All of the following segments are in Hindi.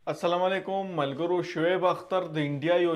अस्सलाम वालेकुम मलगरो शुएब अख्तर द इंडिया यो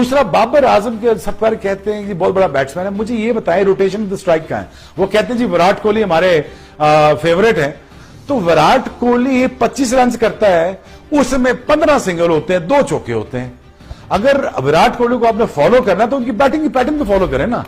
दूसरा बाबर आजम के सब पर कहते हैं कि बहुत बड़ा बैट्समैन है. मुझे ये बताएं रोटेशन ऑफ द स्ट्राइक का है. वो कहते हैं जी विराट कोहली हमारे फेवरेट है. तो विराट कोहली 25 रन करता है, उसमें 15 सिंगल होते हैं, 2 चौके होते हैं. अगर विराट कोहली को आपने फॉलो करना है तो उनकी बैटिंग की पैटर्न तो फॉलो करें ना.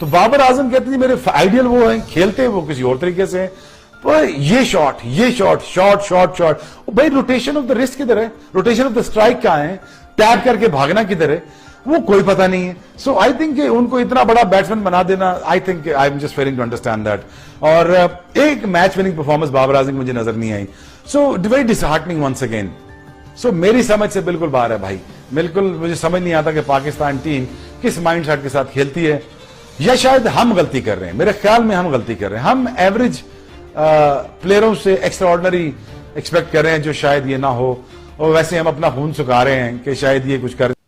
तो बाबर आजम कहते हैं मेरे आइडियल वो हैं, खेलते हैं वो किसी और तरीके से. पर ये शॉट भाई रोटेशन ऑफ द रिस्ट किधर है, रोटेशन ऑफ द स्ट्राइक कहां है, टैप करके भागना किधर है, वो कोई पता नहीं है. सो आई थिंक उनको इतना बड़ा बैट्समैन बना देना, I think I am just failing to understand that. और एक match winning performance Babar Azam मुझे नजर नहीं आई. So very disheartening once again. So मेरी समझ से बिल्कुल बाहर है भाई. बिल्कुल मुझे समझ नहीं आता कि पाकिस्तान टीम किस माइंडसेट के साथ खेलती है, या शायद हम गलती कर रहे हैं. मेरे ख्याल में हम गलती कर रहे हैं. हम एवरेज प्लेयरों से एक्स्ट्रा ऑर्डिनरी एक्सपेक्ट कर रहे हैं जो शायद ये ना हो, और वैसे हम अपना खून सुखा रहे हैं कि शायद ये कुछ कर.